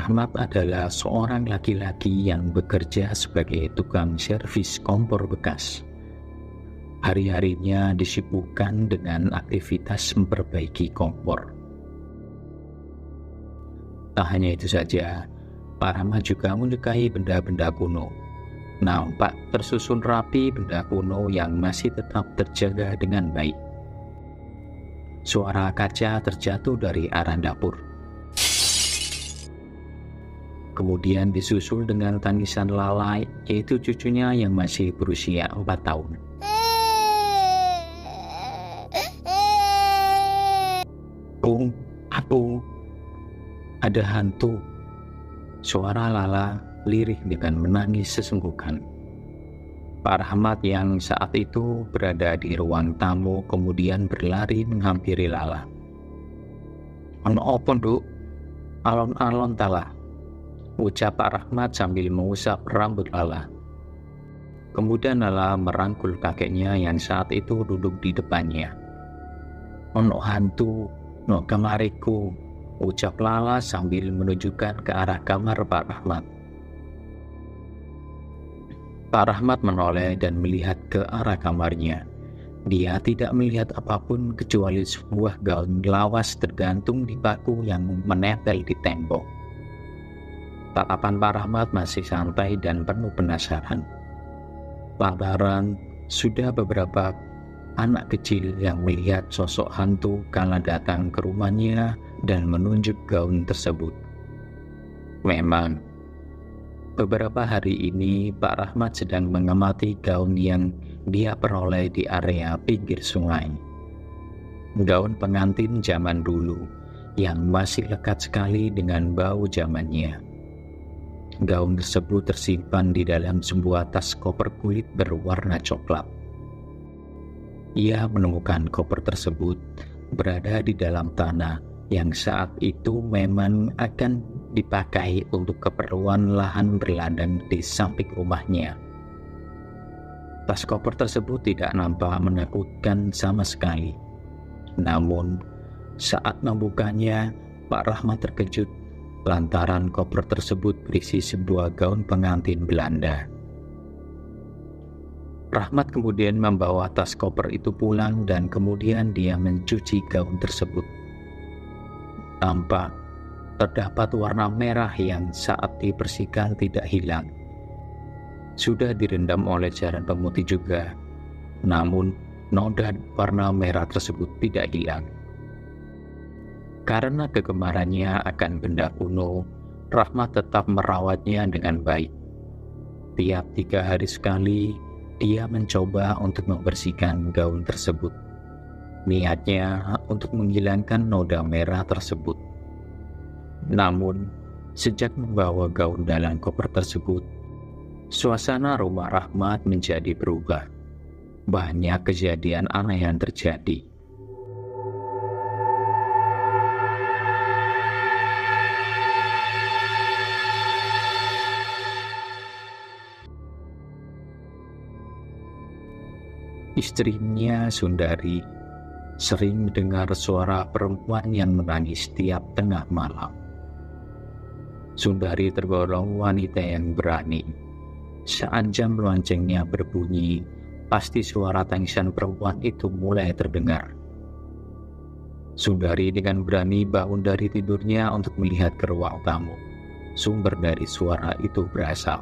Rahmat adalah seorang laki-laki yang bekerja sebagai tukang servis kompor bekas. Hari-harinya disibukkan dengan aktivitas memperbaiki kompor. Tak hanya itu saja, Pak Rahmat juga menyukai benda-benda kuno. Nampak tersusun rapi benda kuno yang masih tetap terjaga dengan baik. Suara kaca terjatuh dari arah dapur. Kemudian disusul dengan tangisan Lala, yaitu cucunya yang masih berusia 4 tahun. Aku, ada hantu. Suara Lala lirih dengan menangis sesungguhkan. Pak Rahmat yang saat itu berada di ruang tamu kemudian berlari menghampiri Lala. "Ono opo, Nduk? Alon-alon talah," ucap Pak Rahmat sambil mengusap rambut Lala. Kemudian Lala merangkul kakeknya yang saat itu duduk di depannya. "Ono hantu, no kamariku," ucap Lala sambil menunjukkan ke arah kamar Pak Rahmat. Pak Rahmat menoleh dan melihat ke arah kamarnya. Dia tidak melihat apapun kecuali sebuah gaun lawas tergantung di paku yang menempel di tembok. Tatapan Pak Rahmat masih santai dan penuh penasaran. Lantaran sudah beberapa anak kecil yang melihat sosok hantu kala datang ke rumahnya dan menunjuk gaun tersebut. Memang, beberapa hari ini Pak Rahmat sedang mengamati gaun yang dia peroleh di area pinggir sungai. Gaun pengantin zaman dulu yang masih lekat sekali dengan bau zamannya. Gaun tersebut tersimpan di dalam sebuah tas koper kulit berwarna coklat. Ia menemukan koper tersebut berada di dalam tanah yang saat itu memang akan dipakai untuk keperluan lahan berladang di samping rumahnya. Tas koper tersebut tidak nampak menakutkan sama sekali. Namun, saat membukanya, Pak Rahmat terkejut lantaran koper tersebut berisi sebuah gaun pengantin Belanda. Rahmat kemudian membawa tas koper itu pulang dan kemudian dia mencuci gaun tersebut. Tampak terdapat warna merah yang saat dibersihkan tidak hilang. Sudah direndam oleh cairan pemutih juga, namun noda warna merah tersebut tidak hilang. Karena kegemarannya akan benda kuno, Rahmat tetap merawatnya dengan baik. Tiap 3 hari sekali, dia mencoba untuk membersihkan gaun tersebut. Niatnya untuk menghilangkan noda merah tersebut. Namun, sejak membawa gaun dalam koper tersebut, suasana rumah Rahmat menjadi berubah. Banyak kejadian aneh yang terjadi. Istrinya, Sundari, sering mendengar suara perempuan yang menangis setiap tengah malam. Sundari tergolong wanita yang berani. Saat jam loncengnya berbunyi, pasti suara tangisan perempuan itu mulai terdengar. Sundari dengan berani bangun dari tidurnya untuk melihat ke ruang tamu. Sumber dari suara itu berasal.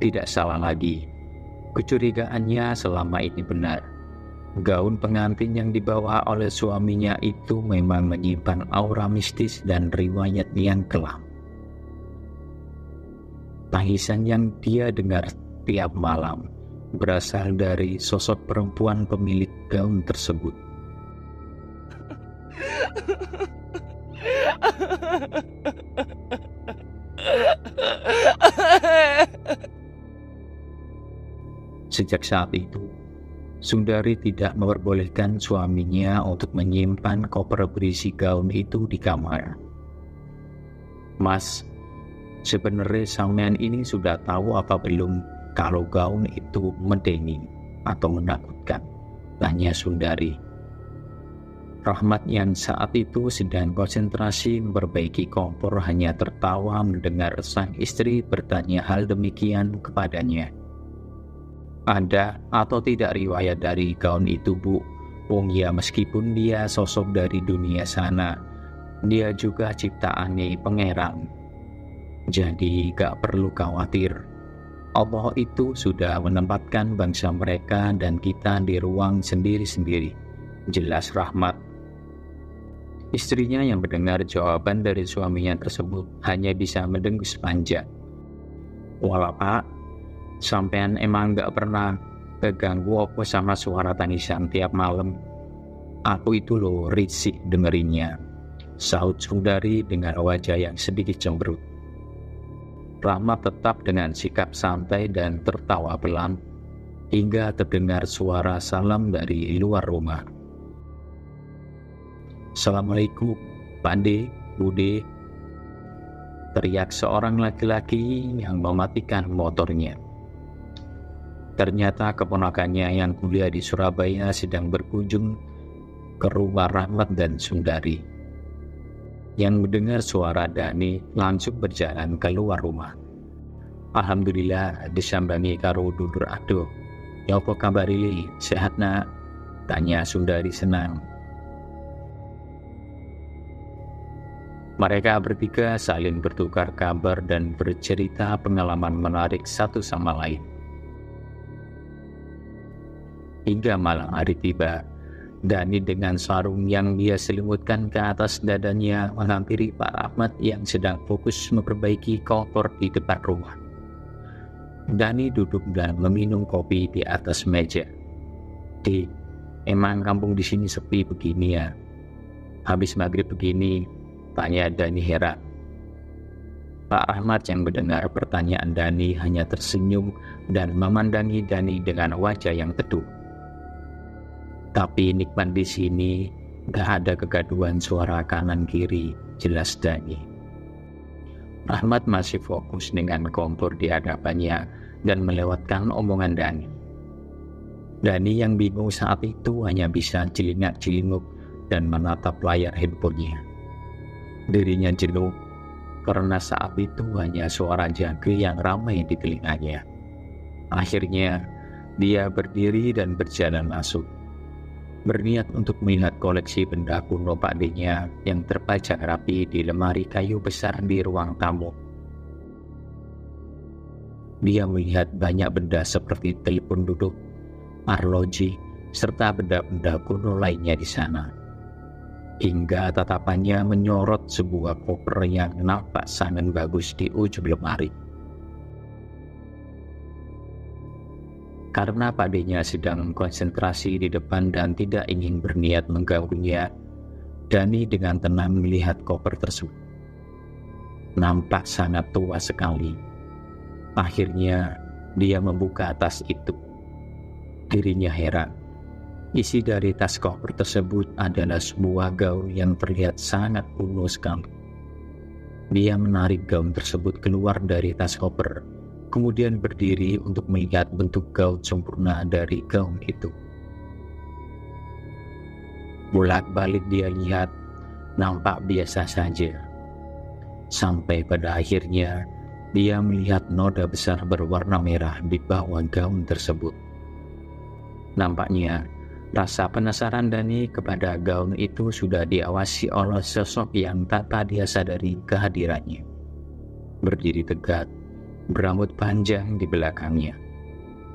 Tidak salah lagi, kecurigaannya selama ini benar. Gaun pengantin yang dibawa oleh suaminya itu memang menyimpan aura mistis dan riwayat yang kelam. Tangisan yang dia dengar tiap malam berasal dari sosok perempuan pemilik gaun tersebut. Sejak saat itu, Sundari tidak memperbolehkan suaminya untuk menyimpan koper berisi gaun itu di kamar. "Mas, sebenarnya sampean ini sudah tahu apa belum kalau gaun itu mendenging atau menakutkan?" tanya Sundari. Rahmat yang saat itu sedang konsentrasi memperbaiki kompor hanya tertawa mendengar sang istri bertanya hal demikian kepadanya. Ada atau tidak riwayat dari gaun itu, Bu? Wong ya, meskipun dia sosok dari dunia sana, dia juga ciptaannya pangeran. Jadi gak perlu khawatir. Allah itu sudah menempatkan bangsa mereka dan kita di ruang sendiri-sendiri. Jelas Rahmat. Istrinya yang mendengar jawaban dari suaminya tersebut hanya bisa mendengus panjang. Walah Pak, sampean emang gak pernah keganggu apa sama suara tangisan tiap malam? Aku itu loh risih dengerinnya, saut Sundari dengan wajah yang sedikit cemberut. Rahmat tetap dengan sikap santai dan tertawa pelan, hingga terdengar suara salam dari luar rumah. Assalamualaikum, Pak De, Bude, teriak seorang laki-laki yang mematikan motornya. Ternyata keponakannya yang kuliah di Surabaya sedang berkunjung ke rumah Rahmat dan Sundari. Yang mendengar suara Dani langsung berjalan keluar rumah. Alhamdulillah disambangi karo dudur aduh. Ya apa kabar Lili? Sehat nak? Tanya Sundari senang. Mereka bertiga saling bertukar kabar dan bercerita pengalaman menarik satu sama lain. Hingga malam hari tiba, Dani dengan sarung yang dia selimutkan ke atas dadanya menghampiri Pak Rahmat yang sedang fokus memperbaiki kompor di depan rumah. Dani duduk dan meminum kopi di atas meja. Di, emang kampung di sini sepi begini ya? Habis maghrib begini, tanya Dani heran. Pak Rahmat yang mendengar pertanyaan Dani hanya tersenyum dan memandangi Dani dengan wajah yang teduh. Tapi nikmat di sini, gak ada kegaduhan suara kanan kiri, jelas Dani. Rahmat masih fokus dengan kompor di hadapannya dan melewatkan omongan Dani. Dani yang bingung saat itu hanya bisa celingak-celinguk dan menatap layar handphonenya. Dirinya jenuh karena saat itu hanya suara jangkrik yang ramai di telinganya. Akhirnya dia berdiri dan berjalan masuk, berniat untuk melihat koleksi benda kuno Pak D-nya yang terpajang rapi di lemari kayu besar di ruang tamu. Dia melihat banyak benda seperti telepon duduk, arloji, serta benda-benda kuno lainnya di sana. Hingga tatapannya menyorot sebuah koper yang nampak sangat bagus di ujung lemari. Karena Pak D-nya sedang konsentrasi di depan dan tidak ingin berniat mengganggunya, Dani dengan tenang melihat koper tersebut. Nampak sangat tua sekali. Akhirnya dia membuka tas itu. Dirinya heran. Isi dari tas koper tersebut adalah sebuah gaun yang terlihat sangat kuno sekali. Dia menarik gaun tersebut keluar dari tas koper, kemudian berdiri untuk melihat bentuk gaun sempurna dari gaun itu. Bolak-balik dia lihat, nampak biasa saja. Sampai pada akhirnya, dia melihat noda besar berwarna merah di bawah gaun tersebut. Nampaknya, rasa penasaran Dani kepada gaun itu sudah diawasi oleh sosok yang tanpa dia sadari kehadirannya. Berdiri tegak, berambut panjang di belakangnya.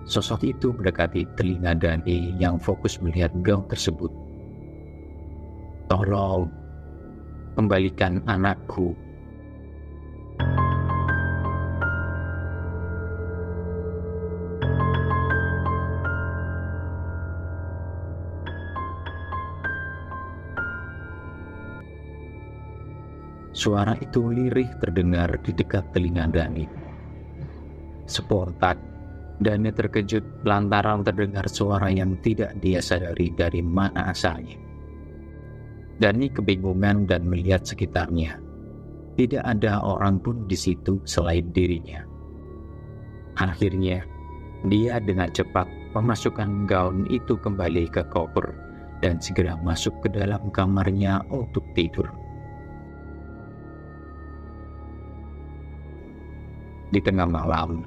Sosok itu mendekati telinga Dani yang fokus melihat gaun tersebut. Tolong, kembalikan anakku. Suara itu lirih terdengar di dekat telinga Dani. Sepontak, Dani terkejut lantaran terdengar suara yang tidak dia sadari dari mana asalnya. Dani kebingungan dan melihat sekitarnya. Tidak ada orang pun di situ selain dirinya. Akhirnya, dia dengan cepat memasukkan gaun itu kembali ke koper dan segera masuk ke dalam kamarnya untuk tidur. Di tengah malam,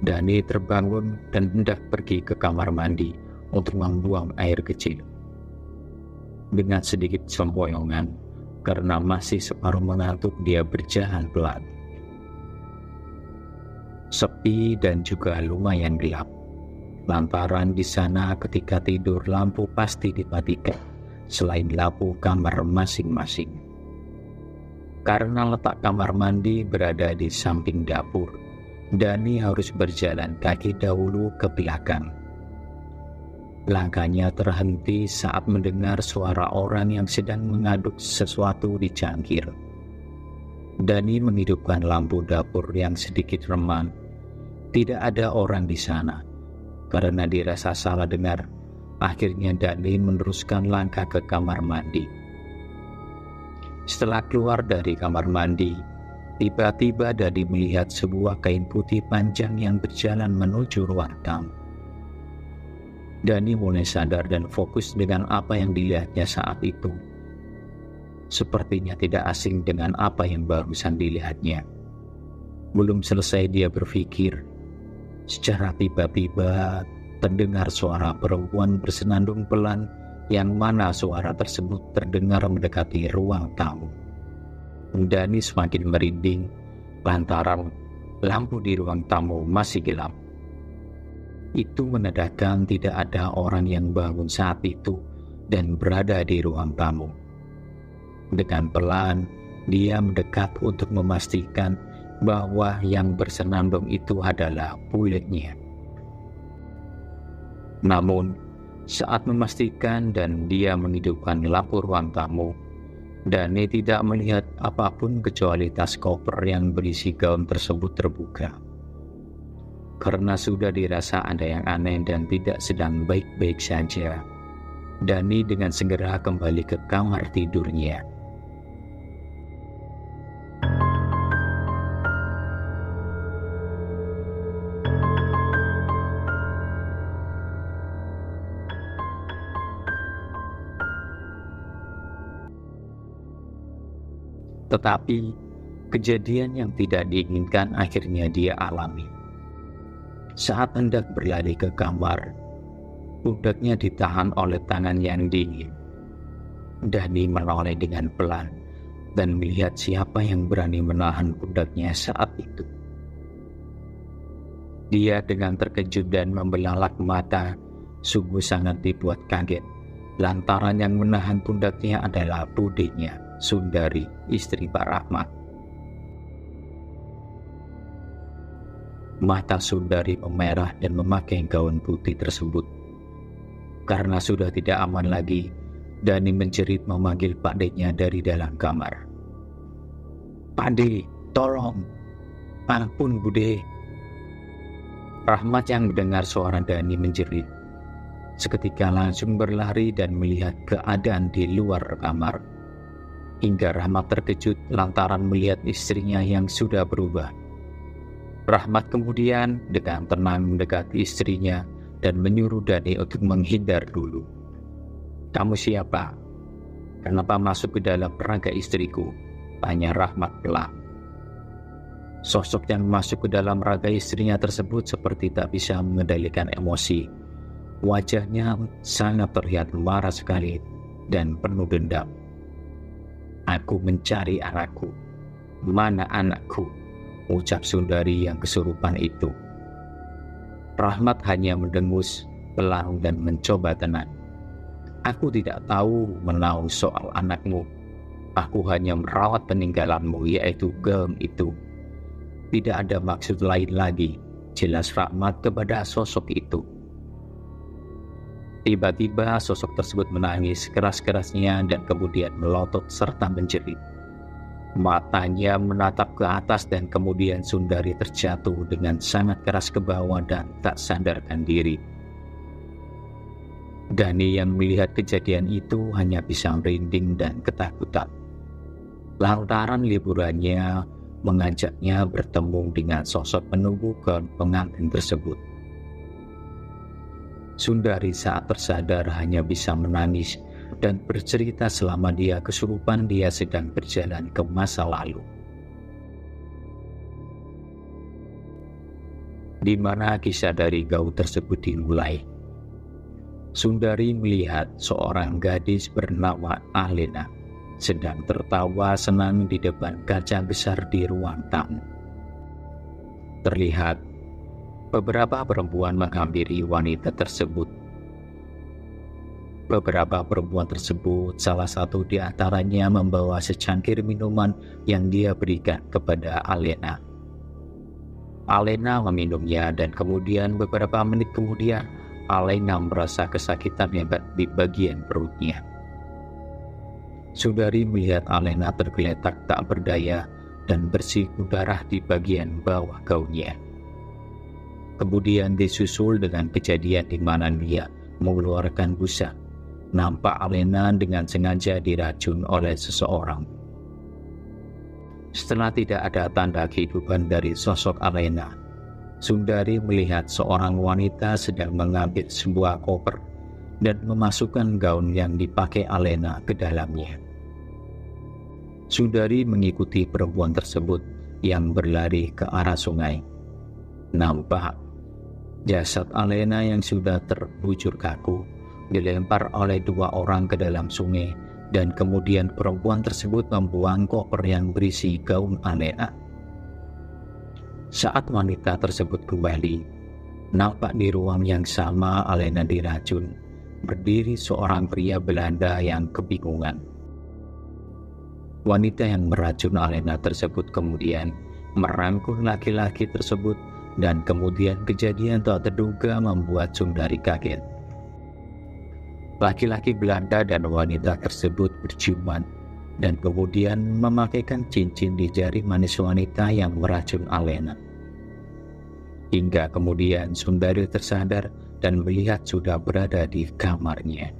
Dani terbangun dan hendak pergi ke kamar mandi untuk membuang air kecil. Dengan sedikit sempoyongan, karena masih separuh mengantuk, dia berjalan pelan. Sepi dan juga lumayan gelap. Lantaran di sana ketika tidur lampu pasti dimatikan, selain lampu kamar masing-masing. Karena letak kamar mandi berada di samping dapur, Dani harus berjalan kaki dahulu ke belakang. Langkahnya terhenti saat mendengar suara orang yang sedang mengaduk sesuatu di cangkir. Dani menghidupkan lampu dapur yang sedikit remang. Tidak ada orang di sana. Karena dirasa salah dengar, akhirnya Dani meneruskan langkah ke kamar mandi. Setelah keluar dari kamar mandi, tiba-tiba Dani melihat sebuah kain putih panjang yang berjalan menuju ruang tamu. Dani mulai sadar dan fokus dengan apa yang dilihatnya saat itu. Sepertinya tidak asing dengan apa yang barusan dilihatnya. Belum selesai dia berpikir, secara tiba-tiba terdengar suara perempuan bersenandung pelan, yang mana suara tersebut terdengar mendekati ruang tamu. Dani semakin merinding lantaran lampu di ruang tamu masih gelap. Itu menandakan tidak ada orang yang bangun saat itu dan berada di ruang tamu. Dengan pelan, dia mendekat untuk memastikan bahwa yang bersenandung itu adalah kulitnya. Namun, saat memastikan dan dia menghidupkan lampu ruang tamu, Dani tidak melihat apapun kecuali tas koper yang berisi gaun tersebut terbuka. Karena sudah dirasa ada yang aneh dan tidak sedang baik-baik saja, Dani dengan segera kembali ke kamar tidurnya. Tetapi kejadian yang tidak diinginkan akhirnya dia alami. Saat hendak berlari ke kamar, pundaknya ditahan oleh tangan yang dingin. Dani menoleh dengan pelan dan melihat siapa yang berani menahan pundaknya saat itu. Dia dengan terkejut dan membelalak mata, sungguh sangat dibuat kaget, lantaran yang menahan pundaknya adalah budenya, Sundari, istri Pak Rahmat. Mata Sundari memerah dan memakai gaun putih tersebut. Karena sudah tidak aman lagi, Dani menjerit memanggil Pak D-nya dari dalam kamar. "Pak D, tolong! Ampun Bude!" Rahmat yang mendengar suara Dani menjerit, seketika langsung berlari dan melihat keadaan di luar kamar. Hingga Rahmat terkejut lantaran melihat istrinya yang sudah berubah. Rahmat kemudian dengan tenang mendekati istrinya dan menyuruh Dani untuk menghindar dulu. "Kamu siapa? Kenapa masuk ke dalam raga istriku?" tanya Rahmat pelan. Sosok yang masuk ke dalam raga istrinya tersebut seperti tak bisa mengendalikan emosi. Wajahnya sangat terlihat marah sekali dan penuh dendam. "Aku mencari anakku. Mana anakku?" ucap Sundari yang kesurupan itu. Rahmat hanya mendengus pelan dan mencoba tenang. "Aku tidak tahu menahu soal anakmu. Aku hanya merawat peninggalanmu, yaitu gaun itu. Tidak ada maksud lain lagi," jelas Rahmat kepada sosok itu. Tiba-tiba sosok tersebut menangis keras-kerasnya dan kemudian melotot serta menjerit. Matanya menatap ke atas dan kemudian Sundari terjatuh dengan sangat keras ke bawah dan tak sadarkan diri. Dani yang melihat kejadian itu hanya bisa merinding dan ketakutan. Lantaran liburannya mengajaknya bertemu dengan sosok penunggu gaun pengantin tersebut. Sundari saat tersadar hanya bisa menangis dan bercerita selama dia kesurupan dia sedang berjalan ke masa lalu. Di mana kisah dari gaul tersebut dimulai. Sundari melihat seorang gadis bernama Alena sedang tertawa senang di depan kaca besar di ruang tamu. Terlihat beberapa perempuan menghampiri wanita tersebut. Beberapa perempuan tersebut, salah satu di antaranya membawa secangkir minuman yang dia berikan kepada Alena. Alena meminumnya dan kemudian beberapa menit kemudian Alena merasa kesakitan hebat di bagian perutnya. Sundari melihat Alena tergeletak tak berdaya dan bersiku darah di bagian bawah gaunnya. Kemudian disusul dengan kejadian di mana dia mengeluarkan busa. Nampak Alena dengan sengaja diracun oleh seseorang. Setelah tidak ada tanda kehidupan dari sosok Alena, Sundari melihat seorang wanita sedang mengambil sebuah koper dan memasukkan gaun yang dipakai Alena ke dalamnya. Sundari mengikuti perempuan tersebut yang berlari ke arah sungai. Nampak jasad Alena yang sudah terbujur kaku dilempar oleh dua orang ke dalam sungai dan kemudian perempuan tersebut membuang koper yang berisi gaun Alena. Saat wanita tersebut kembali, nampak di ruang yang sama Alena diracun, berdiri seorang pria Belanda yang kebingungan. Wanita yang meracun Alena tersebut kemudian merangkul laki-laki tersebut dan kemudian kejadian tak terduga membuat Sundari kaget. Laki-laki Belanda dan wanita tersebut berciuman dan kemudian memakaikan cincin di jari manis wanita yang meracun Alena. Hingga kemudian Sundari tersadar dan melihat sudah berada di kamarnya.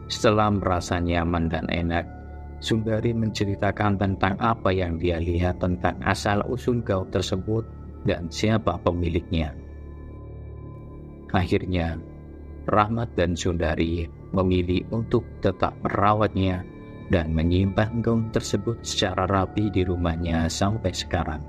Setelah merasa nyaman dan enak, Sundari menceritakan tentang apa yang dia lihat tentang asal-usul gaul tersebut dan siapa pemiliknya. Akhirnya, Rahmat dan Sundari memilih untuk tetap merawatnya dan menyimpan gaun tersebut secara rapi di rumahnya sampai sekarang.